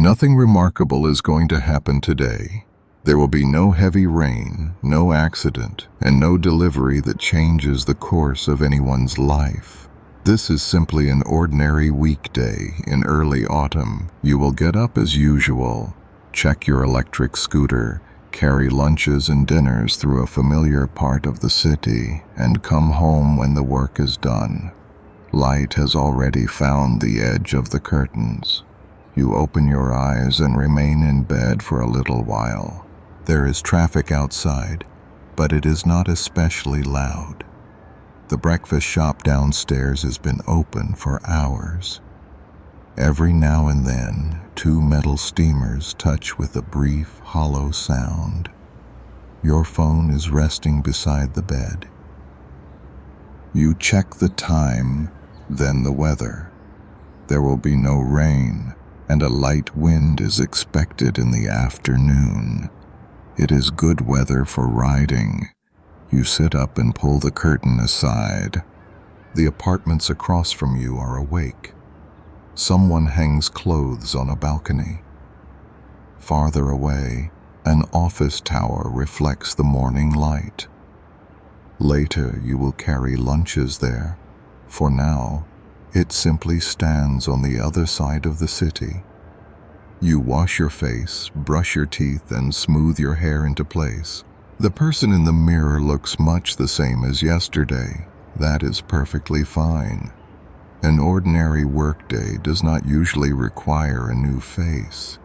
Nothing remarkable is going to happen today. There will be no heavy rain, no accident, and no delivery that changes the course of anyone's life. This is simply an ordinary weekday in early autumn. You will get up as usual, check your electric scooter, carry lunches and dinners through a familiar part of the city, and come home when the work is done. Light has already found the edge of the curtains. You open your eyes and remain in bed for a little while. There is traffic outside, but it is not especially loud. The breakfast shop downstairs has been open for hours. Every now and then, two metal steamers touch with a brief, hollow sound. Your phone is resting beside the bed. You check the time, then the weather. There will be no rain, and a light wind is expected in the afternoon. It is good weather for riding. You sit up and pull the curtain aside. The apartments across from you are awake. Someone hangs clothes on a balcony. Farther away, an office tower reflects the morning light. Later, you will carry lunches there. For now, it simply stands on the other side of the city. You wash your face, brush your teeth, and smooth your hair into place. The person in the mirror looks much the same as yesterday. That is perfectly fine. An ordinary workday does not usually require a new face.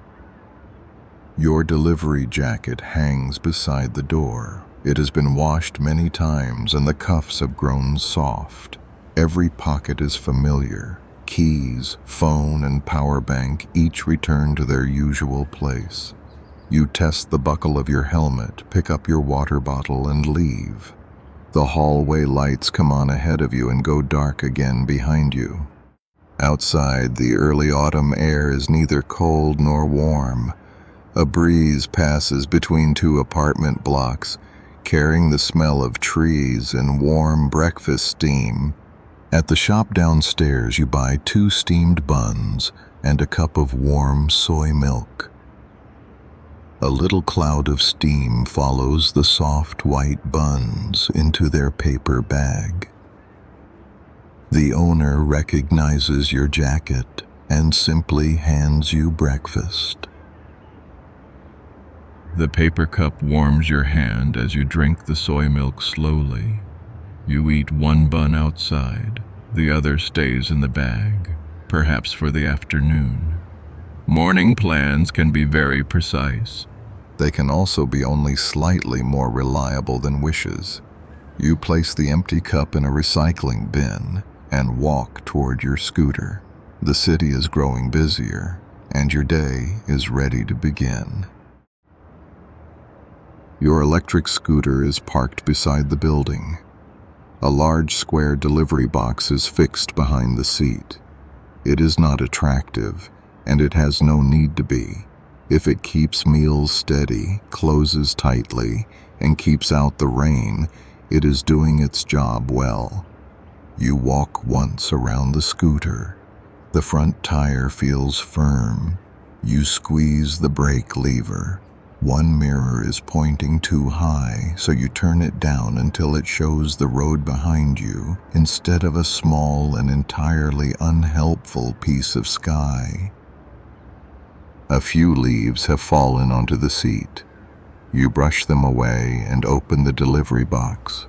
Your delivery jacket hangs beside the door. It has been washed many times and the cuffs have grown soft. Every pocket is familiar. Keys, phone, and power bank each return to their usual place. You test the buckle of your helmet, pick up your water bottle, and leave. The hallway lights come on ahead of you and go dark again behind you. Outside, the early autumn air is neither cold nor warm. A breeze passes between two apartment blocks, carrying the smell of trees and warm breakfast steam. At the shop downstairs, you buy 2 steamed buns and a cup of warm soy milk. A little cloud of steam follows the soft white buns into their paper bag. The owner recognizes your jacket and simply hands you breakfast. The paper cup warms your hand as you drink the soy milk slowly. You eat 1 bun outside, the other stays in the bag, perhaps for the afternoon. Morning plans can be very precise. They can also be only slightly more reliable than wishes. You place the empty cup in a recycling bin and walk toward your scooter. The city is growing busier, and your day is ready to begin. Your electric scooter is parked beside the building. A large square delivery box is fixed behind the seat. It is not attractive, and it has no need to be. If it keeps meals steady, closes tightly, and keeps out the rain, it is doing its job well. You walk once around the scooter. The front tire feels firm. You squeeze the brake lever. One mirror is pointing too high, so you turn it down until it shows the road behind you instead of a small and entirely unhelpful piece of sky. A few leaves have fallen onto the seat. You brush them away and open the delivery box.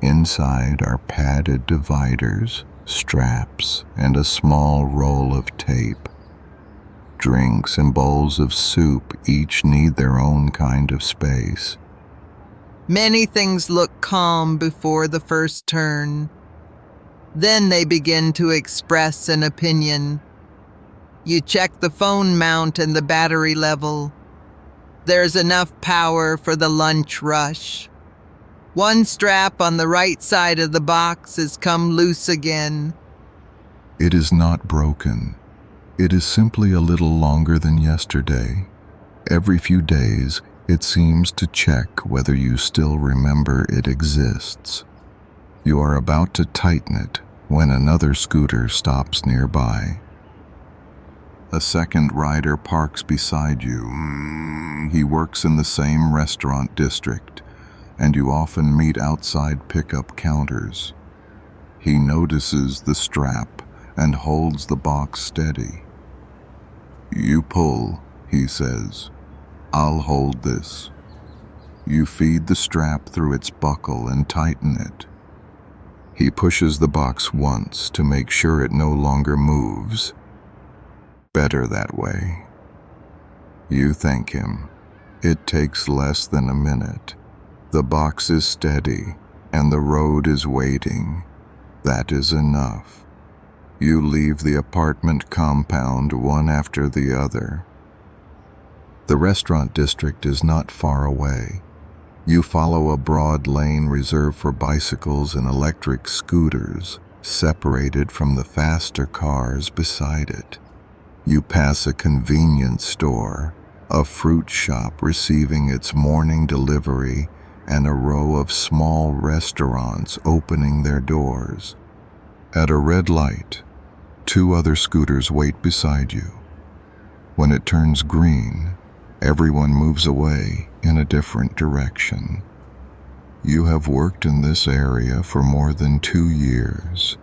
Inside are padded dividers, straps, and a small roll of tape. Drinks and bowls of soup each need their own kind of space. Many things look calm before the first turn. Then they begin to express an opinion. You check the phone mount and the battery level. There's enough power for the lunch rush. One strap on the right side of the box has come loose again. It is not broken. It is simply a little longer than yesterday. Every few days, it seems to check whether you still remember it exists. You are about to tighten it when another scooter stops nearby. A second rider parks beside you. He works in the same restaurant district, and you often meet outside pickup counters. He notices the strap and holds the box steady. "You pull," he says. "I'll hold this." You feed the strap through its buckle and tighten it. He pushes the box once to make sure it no longer moves. Better that way. You thank him. It takes less than a minute. The box is steady, and the road is waiting. That is enough. You leave the apartment compound one after the other. The restaurant district is not far away. You follow a broad lane reserved for bicycles and electric scooters, separated from the faster cars beside it. You pass a convenience store, a fruit shop receiving its morning delivery, and a row of small restaurants opening their doors. At a red light, 2 other scooters wait beside you. When it turns green, everyone moves away in a different direction. You have worked in this area for more than 2 years.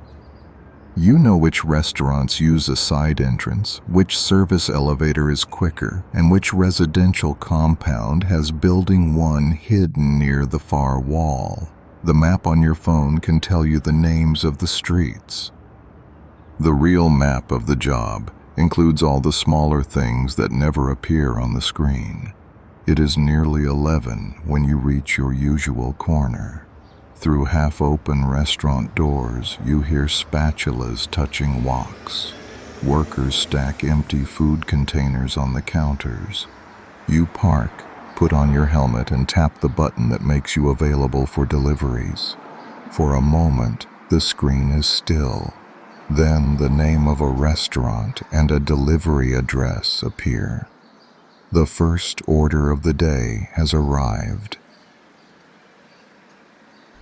You know which restaurants use a side entrance, which service elevator is quicker, and which residential compound has building 1 hidden near the far wall. The map on your phone can tell you the names of the streets. The real map of the job includes all the smaller things that never appear on the screen. It is nearly 11 when you reach your usual corner. Through half-open restaurant doors, you hear spatulas touching woks. Workers stack empty food containers on the counters. You park, put on your helmet, and tap the button that makes you available for deliveries. For a moment, the screen is still. Then the name of a restaurant and a delivery address appear. The first order of the day has arrived.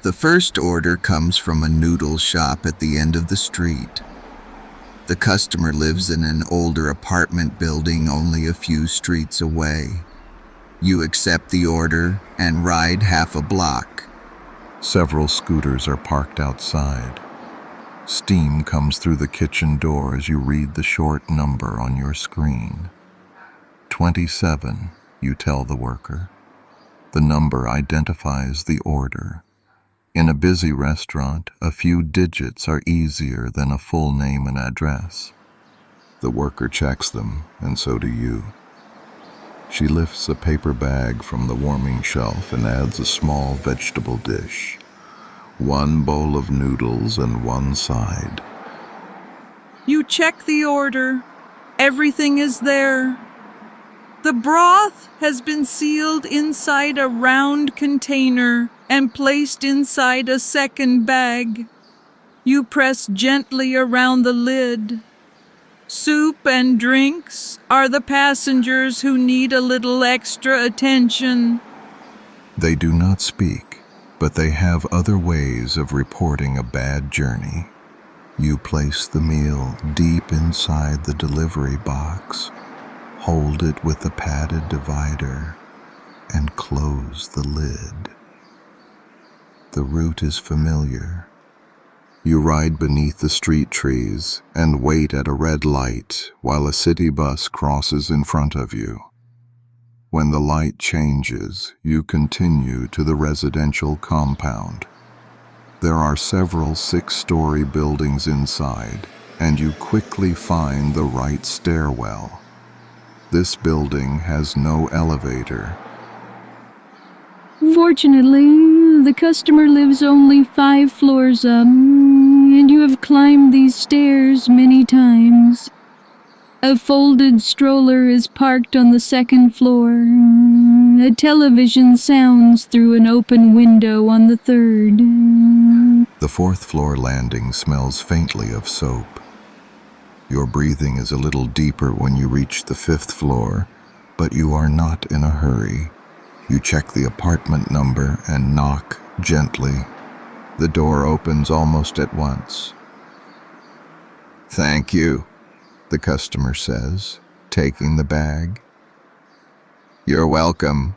The first order comes from a noodle shop at the end of the street. The customer lives in an older apartment building only a few streets away. You accept the order and ride half a block. Several scooters are parked outside. Steam comes through the kitchen door as you read the short number on your screen. 27, you tell the worker. The number identifies the order. In a busy restaurant, a few digits are easier than a full name and address. The worker checks them, and so do you. She lifts a paper bag from the warming shelf and adds a small vegetable dish. 1 bowl of noodles and 1 side. You check the order. Everything is there. The broth has been sealed inside a round container and placed inside a second bag. You press gently around the lid. Soup and drinks are the passengers who need a little extra attention. They do not speak, but they have other ways of reporting a bad journey. You place the meal deep inside the delivery box, hold it with a padded divider, and close the lid. The route is familiar. You ride beneath the street trees and wait at a red light while a city bus crosses in front of you. When the light changes, you continue to the residential compound. There are several 6-story buildings inside, and you quickly find the right stairwell. This building has no elevator. Fortunately, the customer lives only 5 floors up, and you have climbed these stairs many times. A folded stroller is parked on the 2nd floor. A television sounds through an open window on the 3rd. The 4th floor landing smells faintly of soap. Your breathing is a little deeper when you reach the 5th floor, but you are not in a hurry. You check the apartment number and knock gently. The door opens almost at once. "Thank you," the customer says, taking the bag. "You're welcome."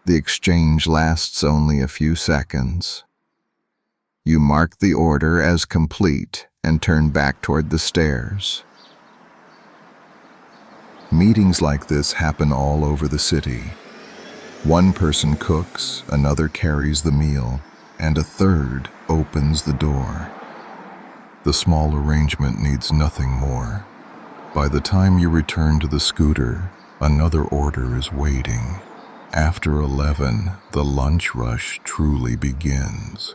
The exchange lasts only a few seconds. You mark the order as complete and turn back toward the stairs. Meetings like this happen all over the city. One person cooks, another carries the meal, and a third opens the door. The small arrangement needs nothing more. By the time you return to the scooter, another order is waiting. After 11, the lunch rush truly begins.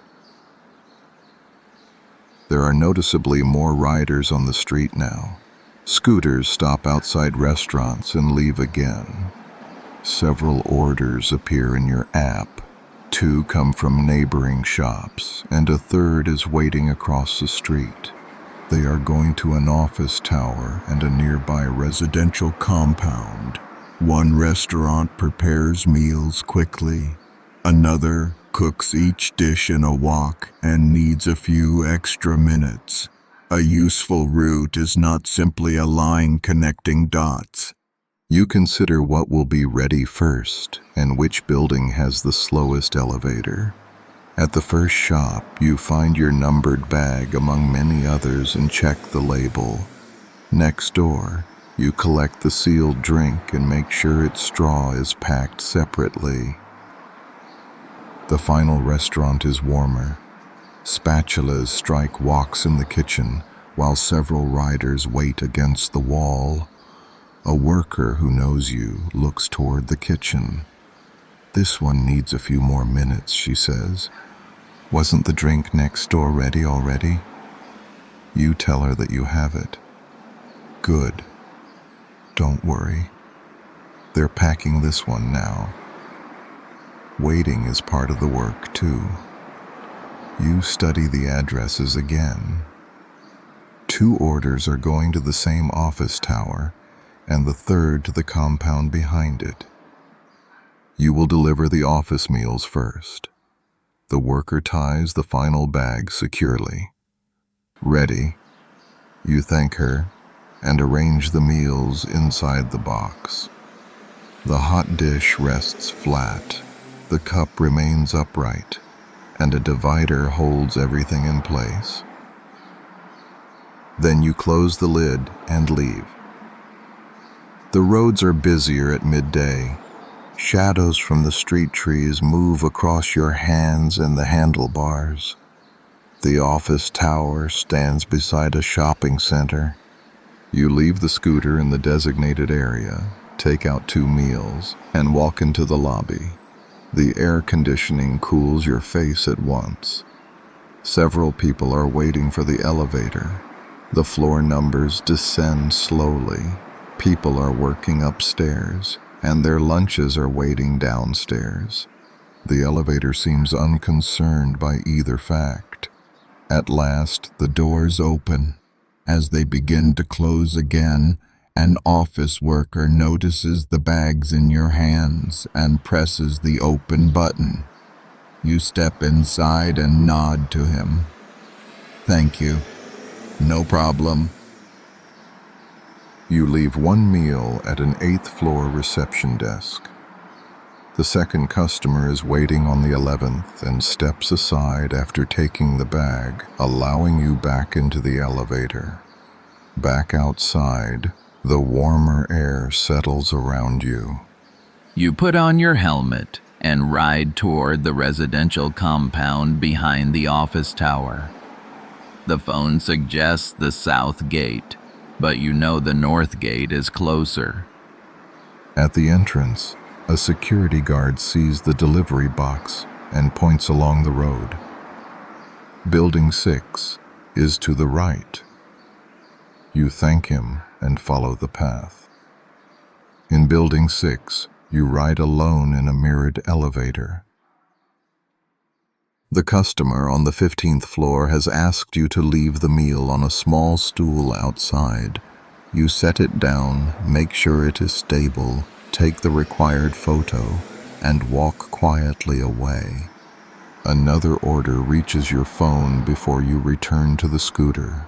There are noticeably more riders on the street now. Scooters stop outside restaurants and leave again. Several orders appear in your app. 2 come from neighboring shops, and a third is waiting across the street. They are going to an office tower and a nearby residential compound. One restaurant prepares meals quickly. Another cooks each dish in a wok and needs a few extra minutes. A useful route is not simply a line connecting dots. You consider what will be ready first and which building has the slowest elevator. At the first shop, you find your numbered bag among many others and check the label. Next door, you collect the sealed drink and make sure its straw is packed separately. The final restaurant is warmer. Spatulas strike walks in the kitchen while several riders wait against the wall. A worker who knows you looks toward the kitchen. "This one needs a few more minutes," she says. "Wasn't the drink next door ready already?" You tell her that you have it. "Good. Don't worry. They're packing this one now." Waiting is part of the work, too. You study the addresses again. 2 orders are going to the same office tower, and the third to the compound behind it. You will deliver the office meals first. The worker ties the final bag securely. Ready, you thank her and arrange the meals inside the box. The hot dish rests flat, the cup remains upright, and a divider holds everything in place. Then you close the lid and leave. The roads are busier at midday. Shadows from the street trees move across your hands and the handlebars. The office tower stands beside a shopping center. You leave the scooter in the designated area, take out 2 meals, and walk into the lobby. The air conditioning cools your face at once. Several people are waiting for the elevator. The floor numbers descend slowly. People are working upstairs, and their lunches are waiting downstairs. The elevator seems unconcerned by either fact. At last, the doors open. As they begin to close again, an office worker notices the bags in your hands and presses the open button. You step inside and nod to him. "Thank you. No problem." You leave 1 meal at an 8th floor reception desk. The second customer is waiting on the 11th and steps aside after taking the bag, allowing you back into the elevator. Back outside, the warmer air settles around you. You put on your helmet and ride toward the residential compound behind the office tower. The phone suggests the south gate, but you know the north gate is closer. At the entrance, a security guard sees the delivery box and points along the road. Building 6 is to the right. You thank him and follow the path. In Building 6, you ride alone in a mirrored elevator. The customer on the 15th floor has asked you to leave the meal on a small stool outside. You set it down, make sure it is stable, take the required photo, and walk quietly away. Another order reaches your phone before you return to the scooter.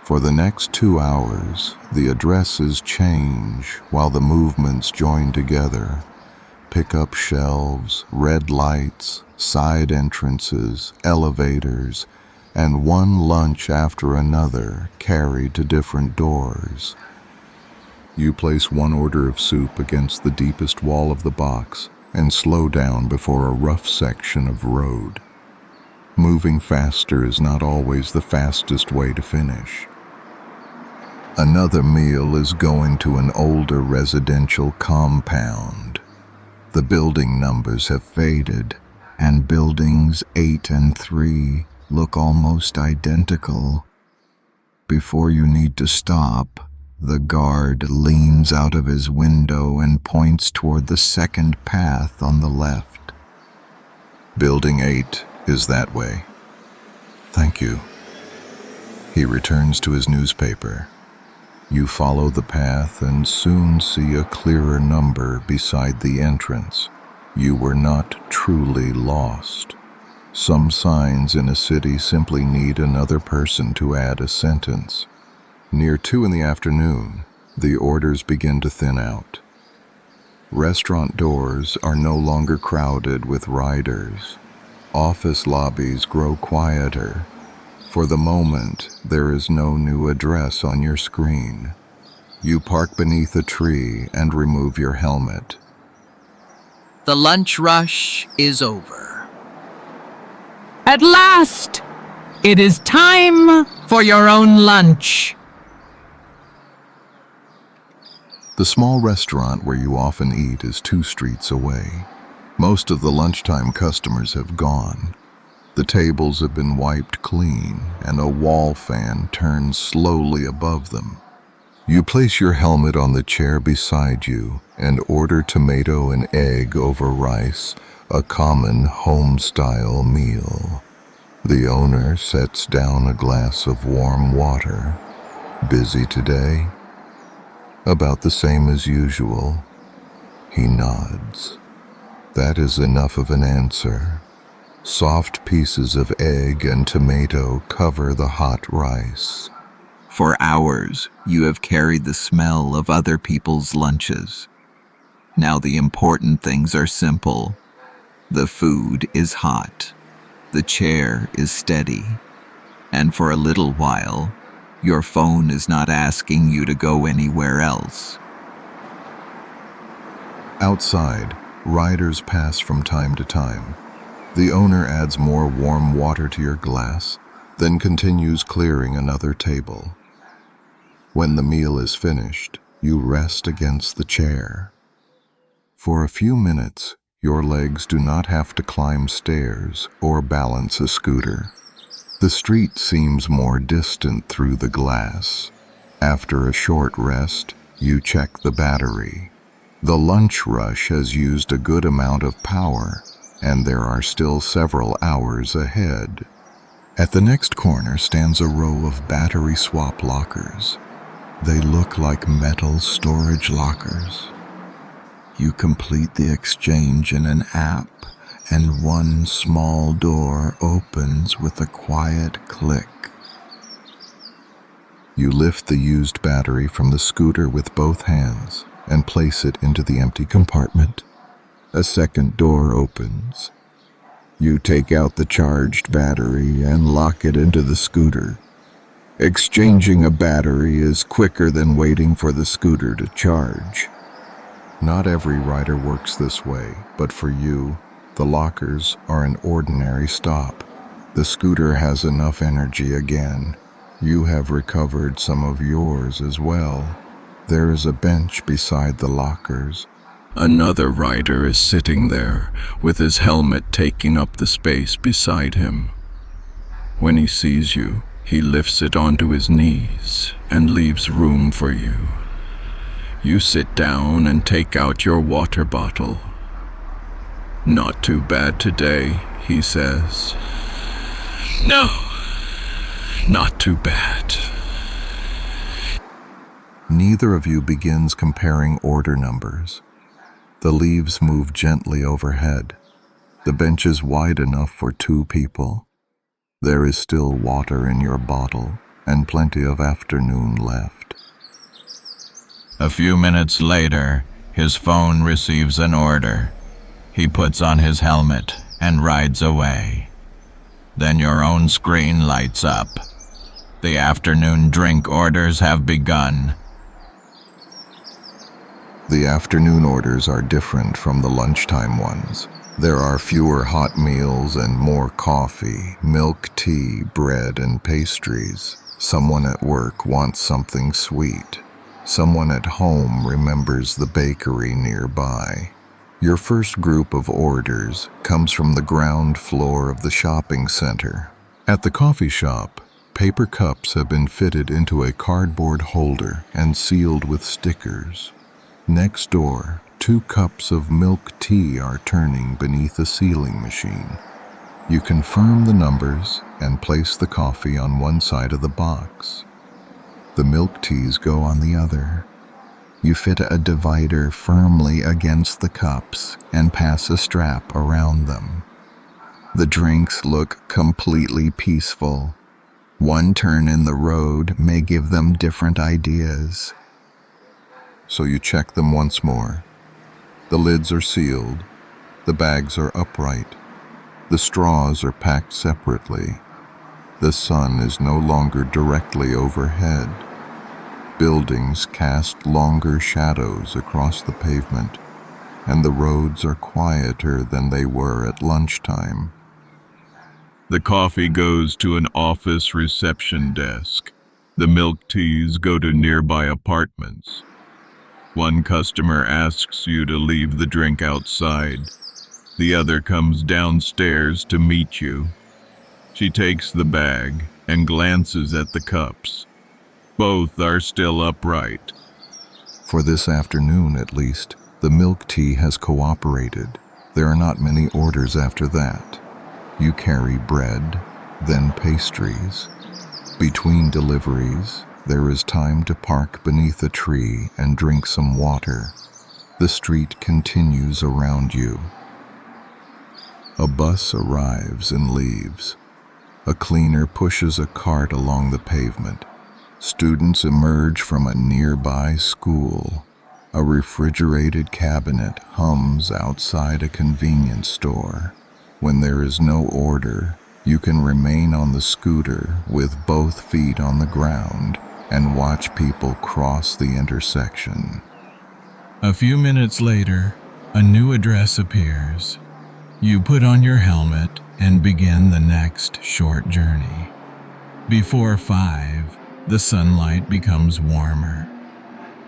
For the next 2 hours, the addresses change while the movements join together. Pickup shelves, red lights, side entrances, elevators, and one lunch after another carried to different doors. You place one order of soup against the deepest wall of the box and slow down before a rough section of road. Moving faster is not always the fastest way to finish. Another meal is going to an older residential compound. The building numbers have faded, and buildings 8 and 3 look almost identical. Before you need to stop, the guard leans out of his window and points toward the second path on the left. Building 8 is that way. Thank you. He returns to his newspaper. You follow the path and soon see a clearer number beside the entrance. You were not truly lost. Some signs in a city simply need another person to add a sentence. Near 2 in the afternoon, the orders begin to thin out. Restaurant doors are no longer crowded with riders. Office lobbies grow quieter. For the moment, there is no new address on your screen. You park beneath a tree and remove your helmet. The lunch rush is over. At last! It is time for your own lunch. The small restaurant where you often eat is 2 streets away. Most of the lunchtime customers have gone. The tables have been wiped clean, and a wall fan turns slowly above them. You place your helmet on the chair beside you and order tomato and egg over rice, a common home-style meal. The owner sets down a glass of warm water. Busy today? About the same as usual. He nods. That is enough of an answer. Soft pieces of egg and tomato cover the hot rice. For hours, you have carried the smell of other people's lunches. Now the important things are simple. The food is hot. The chair is steady. And for a little while, your phone is not asking you to go anywhere else. Outside, riders pass from time to time. The owner adds more warm water to your glass, then continues clearing another table. When the meal is finished, you rest against the chair. For a few minutes, your legs do not have to climb stairs or balance a scooter. The street seems more distant through the glass. After a short rest, you check the battery. The lunch rush has used a good amount of power, and there are still several hours ahead. At the next corner stands a row of battery swap lockers. They look like metal storage lockers. You complete the exchange in an app, and one small door opens with a quiet click. You lift the used battery from the scooter with both hands and place it into the empty compartment. A second door opens. You take out the charged battery and lock it into the scooter. Exchanging a battery is quicker than waiting for the scooter to charge. Not every rider works this way, but for you, the lockers are an ordinary stop. The scooter has enough energy again. You have recovered some of yours as well. There is a bench beside the lockers. Another rider is sitting there, with his helmet taking up the space beside him. When he sees you, he lifts it onto his knees and leaves room for you. You sit down and take out your water bottle. "Not too bad today," he says. "No, not too bad." Neither of you begins comparing order numbers. The leaves move gently overhead. The bench is wide enough for 2 people. There is still water in your bottle, and plenty of afternoon left. A few minutes later, his phone receives an order. He puts on his helmet and rides away. Then your own screen lights up. The afternoon drink orders have begun. The afternoon orders are different from the lunchtime ones. There are fewer hot meals and more coffee, milk, tea, bread, and pastries. Someone at work wants something sweet. Someone at home remembers the bakery nearby. Your first group of orders comes from the ground floor of the shopping center. At the coffee shop, paper cups have been fitted into a cardboard holder and sealed with stickers. Next door, 2 cups of milk tea are turning beneath a sealing machine. You confirm the numbers and place the coffee on one side of the box. The milk teas go on the other. You fit a divider firmly against the cups and pass a strap around them. The drinks look completely peaceful. One turn in the road may give them different ideas. So you check them once more. The lids are sealed. The bags are upright. The straws are packed separately. The sun is no longer directly overhead. Buildings cast longer shadows across the pavement, and the roads are quieter than they were at lunchtime. The coffee goes to an office reception desk. The milk teas go to nearby apartments. One customer asks you to leave the drink outside. The other comes downstairs to meet you. She takes the bag and glances at the cups. Both are still upright. For this afternoon, at least, the milk tea has cooperated. There are not many orders after that. You carry bread, then pastries. Between deliveries, there is time to park beneath a tree and drink some water. The street continues around you. A bus arrives and leaves. A cleaner pushes a cart along the pavement. Students emerge from a nearby school. A refrigerated cabinet hums outside a convenience store. When there is no order, you can remain on the scooter with both feet on the ground and watch people cross the intersection. A few minutes later, a new address appears. You put on your helmet and begin the next short journey. Before 5, the sunlight becomes warmer.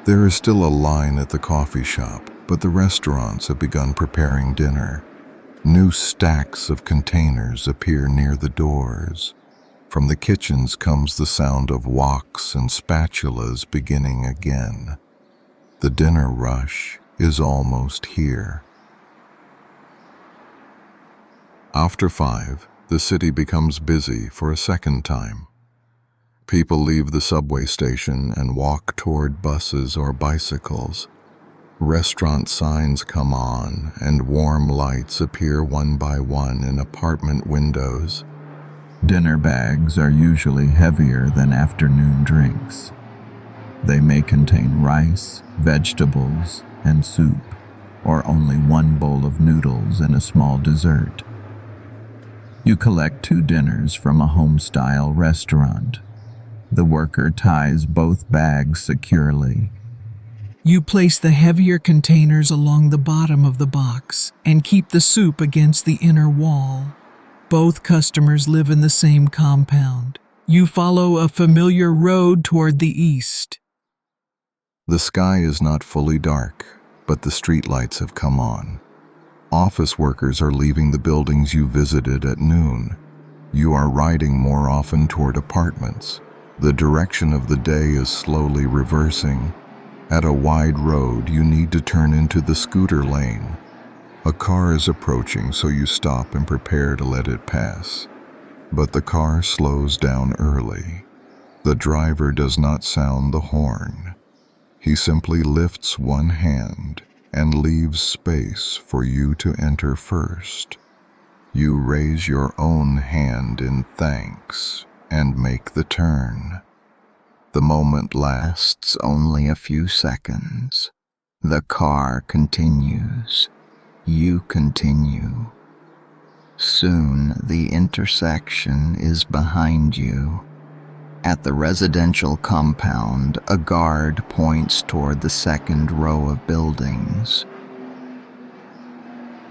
There is still a line at the coffee shop, but the restaurants have begun preparing dinner. New stacks of containers appear near the doors. From the kitchens comes the sound of woks and spatulas beginning again. The dinner rush is almost here. After 5, the city becomes busy for a second time. People leave the subway station and walk toward buses or bicycles. Restaurant signs come on, and warm lights appear one by one in apartment windows. Dinner bags are usually heavier than afternoon drinks. They may contain rice, vegetables, and soup, or only one bowl of noodles and a small dessert. You collect 2 dinners from a home-style restaurant. The worker ties both bags securely. You place the heavier containers along the bottom of the box and keep the soup against the inner wall. Both customers live in the same compound. You follow a familiar road toward the east. The sky is not fully dark, but the streetlights have come on. Office workers are leaving the buildings you visited at noon. You are riding more often toward apartments. The direction of the day is slowly reversing. At a wide road, you need to turn into the scooter lane. A car is approaching, so you stop and prepare to let it pass. But the car slows down early. The driver does not sound the horn. He simply lifts one hand and leaves space for you to enter first. You raise your own hand in thanks and make the turn. The moment lasts only a few seconds. The car continues. You continue. Soon the intersection is behind you. At the residential compound, a guard points toward the second row of buildings.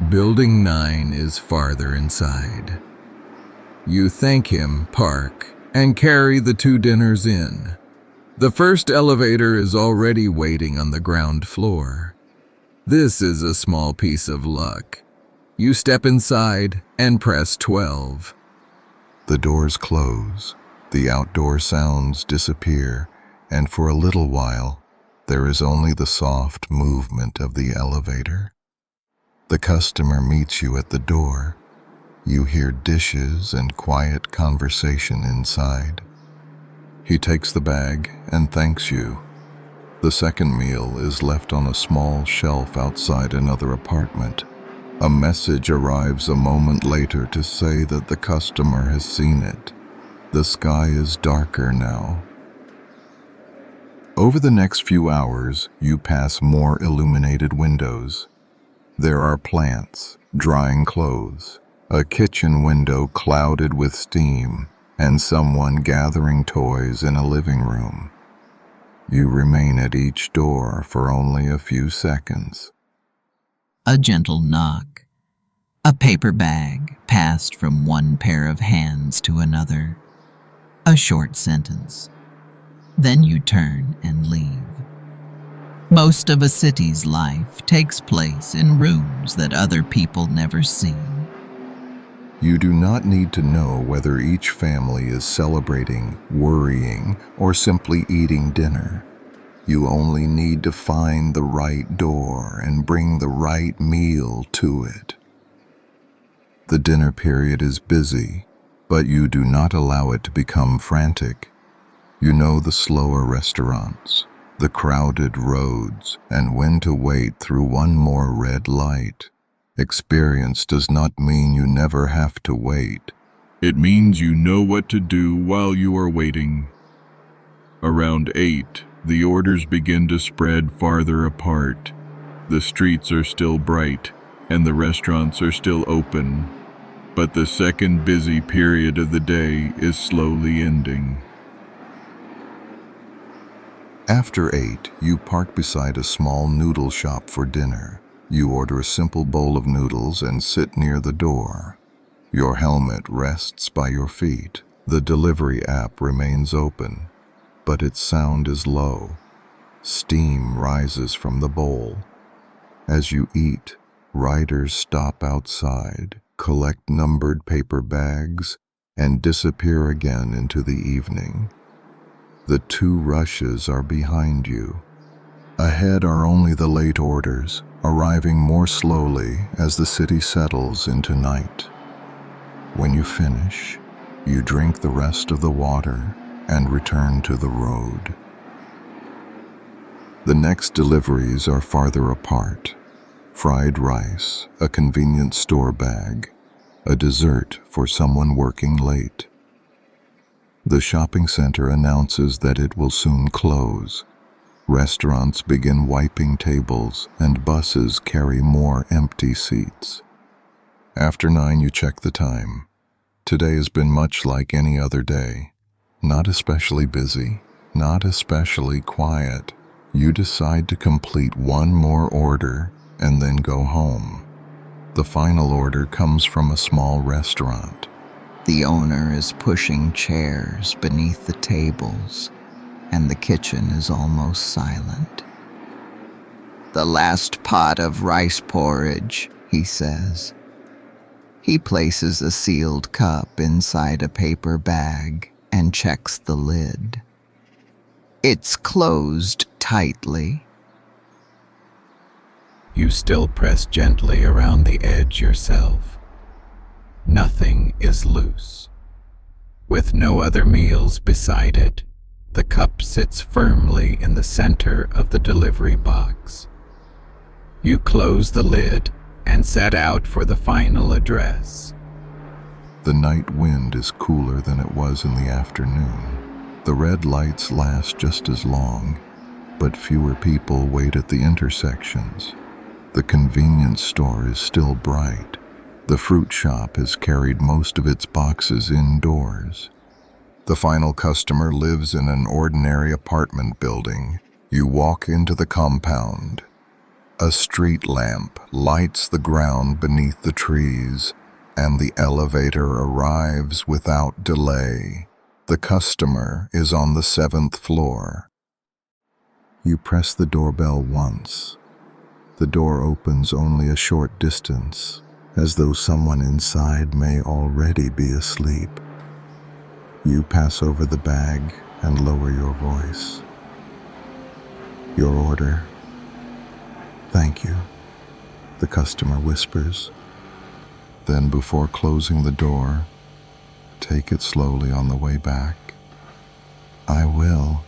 Building 9 is farther inside. You thank him, park, and carry the 2 dinners in. The first elevator is already waiting on the ground floor. This is a small piece of luck. You step inside and press 12. The doors close, the outdoor sounds disappear, and for a little while, there is only the soft movement of the elevator. The customer meets you at the door. You hear dishes and quiet conversation inside. He takes the bag and thanks you. The second meal is left on a small shelf outside another apartment. A message arrives a moment later to say that the customer has seen it. The sky is darker now. Over the next few hours, you pass more illuminated windows. There are plants, drying clothes, a kitchen window clouded with steam, and someone gathering toys in a living room. You remain at each door for only a few seconds. A gentle knock. A paper bag passed from one pair of hands to another. A short sentence. Then you turn and leave. Most of a city's life takes place in rooms that other people never see. You do not need to know whether each family is celebrating, worrying, or simply eating dinner. You only need to find the right door and bring the right meal to it. The dinner period is busy, but you do not allow it to become frantic. You know the slower restaurants, the crowded roads, and when to wait through one more red light. Experience does not mean you never have to wait. It means you know what to do while you are waiting. Around 8, the orders begin to spread farther apart. The streets are still bright, and the restaurants are still open. But the second busy period of the day is slowly ending. After 8, you park beside a small noodle shop for dinner. You order a simple bowl of noodles and sit near the door. Your helmet rests by your feet. The delivery app remains open, but its sound is low. Steam rises from the bowl. As you eat, riders stop outside, collect numbered paper bags, and disappear again into the evening. The 2 rushes are behind you. Ahead are only the late orders, arriving more slowly as the city settles into night. When you finish, you drink the rest of the water and return to the road. The next deliveries are farther apart. Fried rice, a convenience store bag, a dessert for someone working late. The shopping center announces that it will soon close. Restaurants begin wiping tables and buses carry more empty seats. After 9, you check the time. Today has been much like any other day. Not especially busy, not especially quiet. You decide to complete one more order and then go home. The final order comes from a small restaurant. The owner is pushing chairs beneath the tables, and the kitchen is almost silent. "The last pot of rice porridge," he says. He places a sealed cup inside a paper bag and checks the lid. It's closed tightly. You still press gently around the edge yourself. Nothing is loose. With no other meals beside it, the cup sits firmly in the center of the delivery box. You close the lid and set out for the final address. The night wind is cooler than it was in the afternoon. The red lights last just as long, but fewer people wait at the intersections. The convenience store is still bright. The fruit shop has carried most of its boxes indoors. The final customer lives in an ordinary apartment building. You walk into the compound. A street lamp lights the ground beneath the trees, and the elevator arrives without delay. The customer is on the 7th floor. You press the doorbell once. The door opens only a short distance, as though someone inside may already be asleep. You pass over the bag and lower your voice. Your order. "Thank you," the customer whispers. Then, before closing the door, take it slowly on the way back. "I will."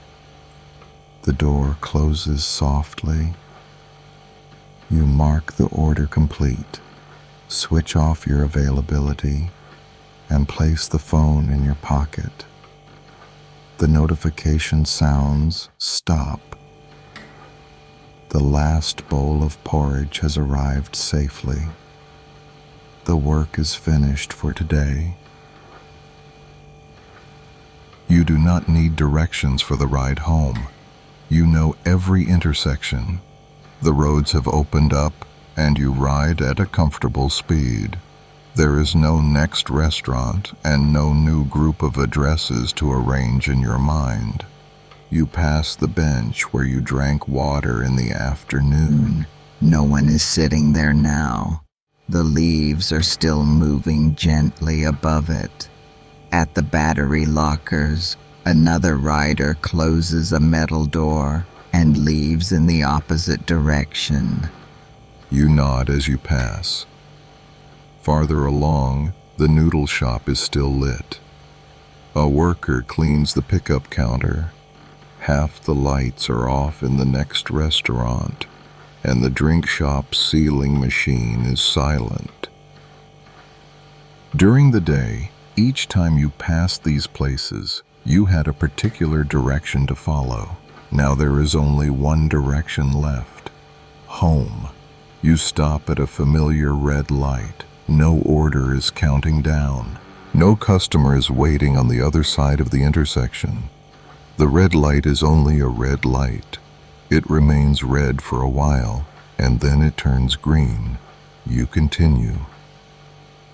The door closes softly. You mark the order complete, switch off your availability, and place the phone in your pocket. The notification sounds stop. The last bowl of porridge has arrived safely. The work is finished for today. You do not need directions for the ride home. You know every intersection. The roads have opened up, and you ride at a comfortable speed. There is no next restaurant and no new group of addresses to arrange in your mind. You pass the bench where you drank water in the afternoon. No one is sitting there now. The leaves are still moving gently above it. At the battery lockers, another rider closes a metal door and leaves in the opposite direction. You nod as you pass. Farther along, the noodle shop is still lit. A worker cleans the pickup counter. Half the lights are off in the next restaurant, and the drink shop's sealing machine is silent. During the day, each time you passed these places, you had a particular direction to follow. Now there is only one direction left: home. You stop at a familiar red light. No order is counting down. No customer is waiting on the other side of the intersection. The red light is only a red light. It remains red for a while, and then it turns green. You continue.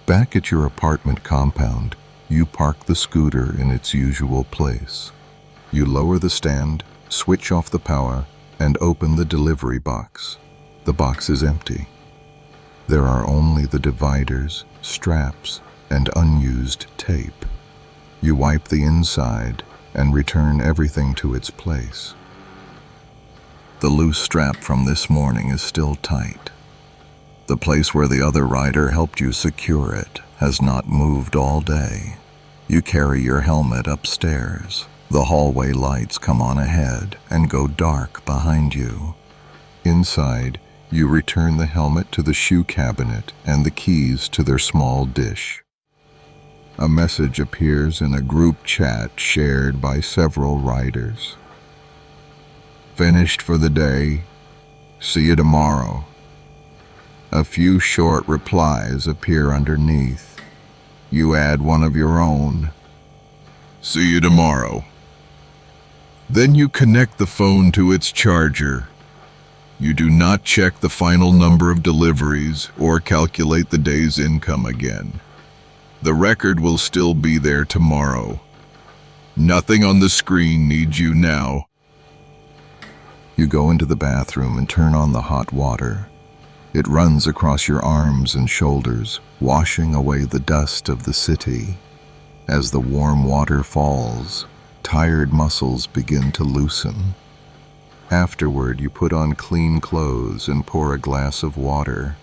Back at your apartment compound, you park the scooter in its usual place. You lower the stand, switch off the power, and open the delivery box. The box is empty. There are only the dividers, straps, and unused tape. You wipe the inside and return everything to its place. The loose strap from this morning is still tight. The place where the other rider helped you secure it has not moved all day. You carry your helmet upstairs. The hallway lights come on ahead and go dark behind you. Inside, you return the helmet to the shoe cabinet and the keys to their small dish. A message appears in a group chat shared by several riders. "Finished for the day. See you tomorrow." A few short replies appear underneath. You add one of your own. "See you tomorrow." Then you connect the phone to its charger. You do not check the final number of deliveries or calculate the day's income again. The record will still be there tomorrow. Nothing on the screen needs you now. You go into the bathroom and turn on the hot water. It runs across your arms and shoulders, washing away the dust of the city. As the warm water falls, tired muscles begin to loosen. Afterward, you put on clean clothes and pour a glass of water.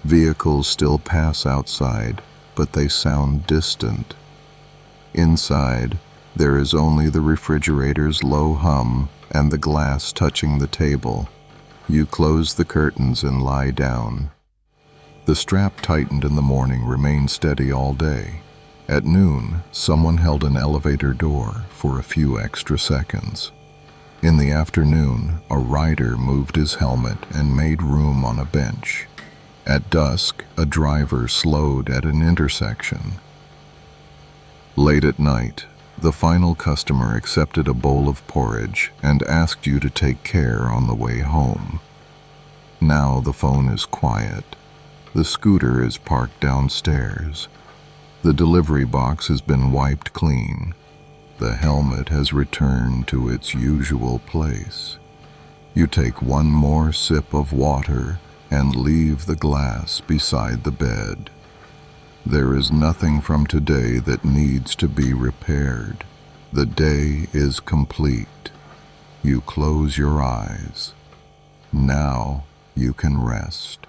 Vehicles still pass outside, but they sound distant. Inside, there is only the refrigerator's low hum and the glass touching the table. You close the curtains and lie down. The strap tightened in the morning remains steady all day. At noon, someone held an elevator door for a few extra seconds. In the afternoon, a rider moved his helmet and made room on a bench. At dusk, a driver slowed at an intersection. Late at night, the final customer accepted a bowl of porridge and asked you to take care on the way home. Now the phone is quiet. The scooter is parked downstairs. The delivery box has been wiped clean. The helmet has returned to its usual place. You take one more sip of water and leave the glass beside the bed. There is nothing from today that needs to be repaired. The day is complete. You close your eyes. Now you can rest.